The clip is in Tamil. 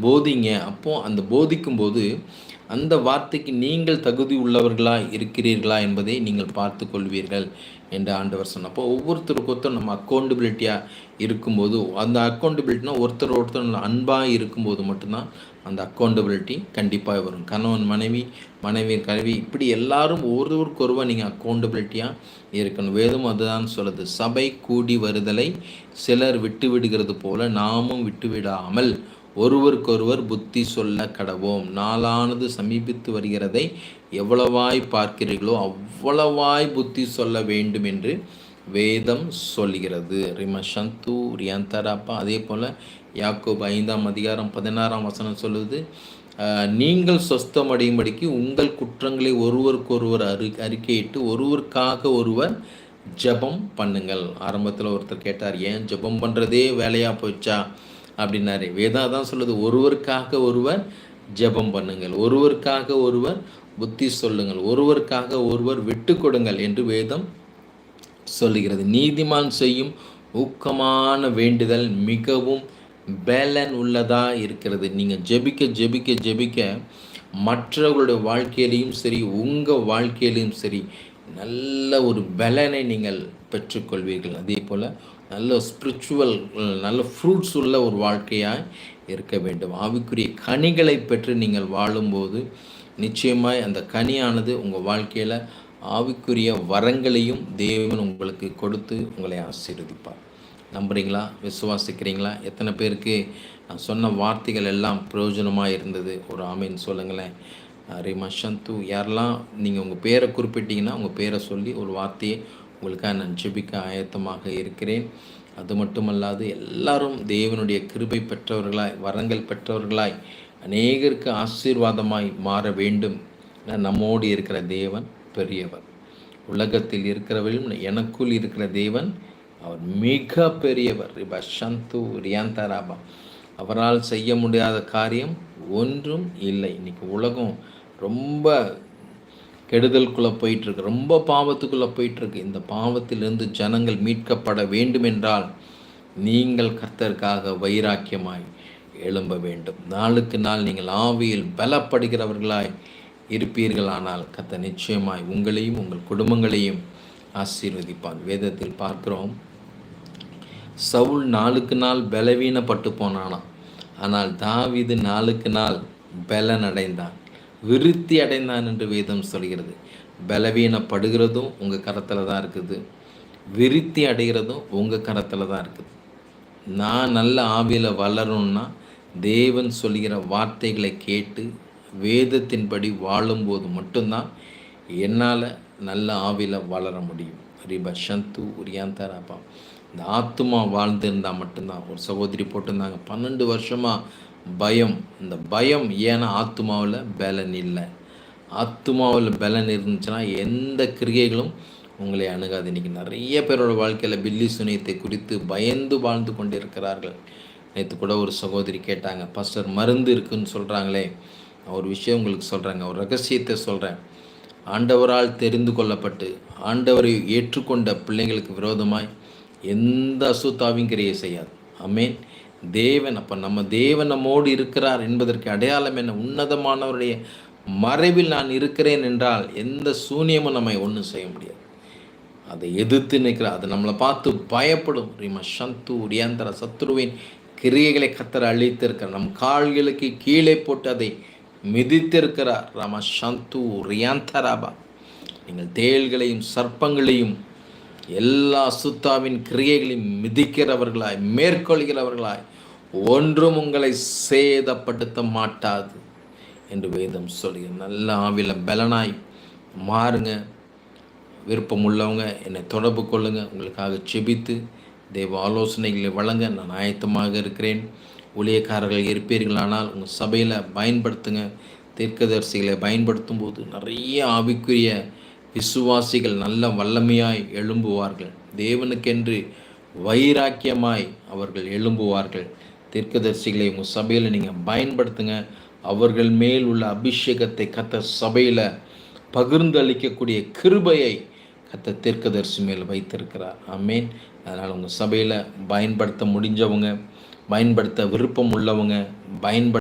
போதிங்க. அப்போ அந்த போதிக்கும்போது, அந்த வார்த்தைக்கு நீங்கள் தகுதி உள்ளவர்களா இருக்கிறீர்களா என்பதை நீங்கள் பார்த்துக் கொள்வீர்கள் என்று ஆண்டவர் சொன்னார். அப்போ ஒவ்வொருத்தருக்கு ஒருத்தர் நம்ம அக்கவுண்டபிலிட்டியா இருக்கும்போது, அந்த அக்கவுண்டபிலிட்டினா ஒருத்தர் ஒருத்தர் அன்பா இருக்கும்போது மட்டும்தான் அந்த அக்கவுண்டபிலிட்டி கண்டிப்பா வரும். கணவன் மனைவி, மனைவி கல்வி இப்படி எல்லாரும் ஒருவருக்கொருவர் நீங்க அக்கவுண்டபிலிட்டியா இருக்கணும். வேதமும் அதுதான் சொல்லுது. சபை கூடி வருதலை சிலர் விட்டு விடுகிறது போல நாமும் விட்டுவிடாமல் ஒருவருக்கொருவர் புத்தி சொல்ல கடவோம். நாளானது சமீபித்து வருகிறதை எவ்வளவாய் பார்க்கிறீர்களோ அவ்வளவாய் புத்தி சொல்ல வேண்டும் என்று வேதம் சொல்கிறது. ரிமஷந்து ரியாந்தராப்பா. அதே போல் யாக்கோபு 5ஆம் அதிகாரம் 16ஆம் வசனம் சொல்லுது, நீங்கள் சொஸ்தமடையும்படிக்கு உங்கள் குற்றங்களை ஒருவருக்கொருவர் அறிக்கையிட்டு ஒருவருக்காக ஒருவர் ஜெபம் பண்ணுங்கள். ஆரம்பத்தில் ஒருத்தர் கேட்டார், ஏன் ஜெபம் பண்ணுறதே வேலையாக போச்சா அப்படின்னாரு. வேதம் தான் சொல்லுது, ஒருவருக்காக ஒருவர் ஜெபம் பண்ணுங்கள், ஒருவருக்காக ஒருவர் புத்தி சொல்லுங்கள், ஒருவருக்காக ஒருவர் விட்டு கொடுங்கள் என்று வேதம் சொல்லுகிறது. நீதிமான் செய்யும் ஊக்கமான வேண்டுதல் மிகவும் பேலன் உள்ளதா இருக்கிறது. நீங்கள் ஜெபிக்க ஜெபிக்க ஜெபிக்க மற்றவர்களுடைய வாழ்க்கையிலையும் சரி உங்கள் வாழ்க்கையிலையும் சரி நல்ல ஒரு பலனை நீங்கள் பெற்றுக்கொள்வீர்கள். அதே போல் நல்ல ஸ்பிரிச்சுவல் நல்ல ஃப்ரூட்ஸ் உள்ள ஒரு வாழ்க்கையாக இருக்க வேண்டும். ஆவிக்குரிய கனிகளை பெற்று நீங்கள் வாழும்போது நிச்சயமாய் அந்த கனியானது உங்கள் வாழ்க்கையில் ஆவிக்குரிய வரங்களையும் தேவன் உங்களுக்கு கொடுத்து உங்களை ஆசீர்வதிப்பார். நம்புறீங்களா? விசுவாசிக்கிறீங்களா? எத்தனை பேருக்கு நான் சொன்ன வார்த்தைகள் எல்லாம் பிரயோஜனமாக இருந்தது? ஒரு ஆமீன் சொல்லுங்களேன். ரிமஷந்து. யாரெல்லாம் நீங்கள் உங்கள் பேரை குறிப்பிட்டீங்கன்னா உங்கள் பேரை சொல்லி ஒரு வார்த்தையை உங்களுக்காக நான் ஜெபிக்க ஆயத்தமாக இருக்கிறேன். அது மட்டுமல்லாது எல்லாரும் தேவனுடைய கிருபை பெற்றவர்களாய் வரங்கள் பெற்றவர்களாய் அநேகருக்கு ஆசீர்வாதமாய் மாற வேண்டும். நம்மோடு இருக்கிற தேவன் பெரியவர். உலகத்தில் இருக்கிறவர்களும் எனக்குள் இருக்கிற தேவன் அவர் மிக பெரியவர். ரிபஷந்து ரியாந்தராபா. அவரால் செய்ய முடியாத காரியம் ஒன்றும் இல்லை. இன்னைக்கு உலகம் ரொம்ப கெடுதலுக்குள்ளே போயிட்டுருக்கு, ரொம்ப பாவத்துக்குள்ளே போயிட்டுருக்கு. இந்த பாவத்திலிருந்து ஜனங்கள் மீட்கப்பட வேண்டுமென்றால் நீங்கள் கர்த்தருக்காக வைராக்கியமாய் எழும்ப வேண்டும். நாளுக்கு நாள் நீங்கள் ஆவியில் பலப்படுகிறவர்களாய் இருப்பீர்களானால் கர்த்தர் நிச்சயமாய் உங்களையும் உங்கள் குடும்பங்களையும் ஆசீர்வதிப்பான். வேதத்தில் பார்க்கிறோம், சவுல் நாளுக்கு நாள் பலவீனப்பட்டு போனானாம். ஆனால் தாவீது நாளுக்கு நாள் பலன் அடைந்தான், விருத்தி அடைந்தான் என்று வேதம் சொல்கிறது. பலவீனப்படுகிறதும் உங்கள் கரத்தில் தான் இருக்குது, விருத்தி அடைகிறதும் உங்கள் கரத்தில் தான் இருக்குது. நான் நல்ல ஆவியில் வளரணும்னா தேவன் சொல்கிற வார்த்தைகளை கேட்டு வேதத்தின்படி வாழும்போது மட்டும்தான் என்னால் நல்ல ஆவியில் வளர முடியும். ரிபஷந்து உரியாந்தராப்பா. இந்த ஆத்துமா வாழ்ந்திருந்தால் மட்டும்தான். ஒரு சகோதரி போட்டிருந்தாங்க, 12 வருஷமாக பயம். இந்த பயம் ஏன்னா ஆத்துமாவில் பலன் இல்லை. ஆத்துமாவில் பலன் இருந்துச்சுன்னா எந்த கிரியைகளும் உங்களை அணுகாது. இன்றைக்கி நிறைய பேரோட வாழ்க்கையில் பில்லி சுனியத்தை குறித்து பயந்து வாழ்ந்து கொண்டு இருக்கிறார்கள். நேற்று கூட ஒரு சகோதரி கேட்டாங்க, பாஸ்டர் மருந்து இருக்குதுன்னு சொல்கிறாங்களே, ஒரு விஷயம் உங்களுக்கு சொல்கிறாங்க, ஒரு ரகசியத்தை சொல்கிறேன். ஆண்டவரால் தெரிந்து கொள்ளப்பட்டு ஆண்டவரை ஏற்றுக்கொண்ட பிள்ளைங்களுக்கு விரோதமாய் எந்த அசுத்தாவையும் கிரியை செய்யாது. ஆமேன். தேவன், அப்போ நம்ம தேவன் நம்மோடு இருக்கிறார் என்பதற்கு அடையாளம் என்ன? உன்னதமானவருடைய மறைவில் நான் இருக்கிறேன் என்றால் எந்த சூனியமும் நம்மை ஒன்றும் செய்ய முடியாது. அதை எதிர்த்து நிற்கிறார், அதை நம்மளை பார்த்து பயப்படும். ரிம சந்து உரியாந்தர சத்ருவின் கிரியைகளை கர்த்தர் அழித்திருக்கிறார். நம் கால்களுக்கு கீழே போட்டு அதை மிதித்திருக்கிறார். ரம சந்து ரியாந்தராபா. நீங்கள் தேள்களையும் சர்ப்பங்களையும் எல்லா அசுத்தாவின் கிரியைகளையும் மிதிக்கிறவர்களாய் மேற்கொள்கிறவர்களாய் ஒன்றும் உங்களை சேதப்படுத்த மாட்டாது என்று வேதம் சொல்லுங்க. நல்ல ஆவியில் பலனாய் மாறுங்க. விருப்பம் உள்ளவங்க என்னை தொடர்பு கொள்ளுங்க. உங்களுக்காக செபித்து தேவ ஆலோசனைகளை வழங்க நான் ஆயத்தமாக இருக்கிறேன். ஊழியக்காரர்கள் இருப்பீர்களானால் உங்கள் சபையில் பயன்படுத்துங்க. தீர்க்கதரிசிகளை பயன்படுத்தும் போது நிறைய ஆவிக்குரிய விசுவாசிகள் நல்ல வல்லமையாய் எழும்புவார்கள். தேவனுக்கென்று வைராக்கியமாய் அவர்கள் எழும்புவார்கள். தீர்க்கதரிசிகளை உங்கள் சபையில் நீங்கள் பயன்படுத்துங்க. அவர்கள் மேல் உள்ள அபிஷேகத்தை கர்த்தர் சபையில் பகிர்ந்து அளிக்கக்கூடிய கிருபையை கர்த்தர் தீர்க்கதரிசி மேல் வைத்திருக்கிறார். ஆமேன். அதனால் உங்கள் சபையில் பயன்படுத்த முடிஞ்சவங்க பயன்படுத்த விருப்பம் உள்ளவங்க பயன்படுத்த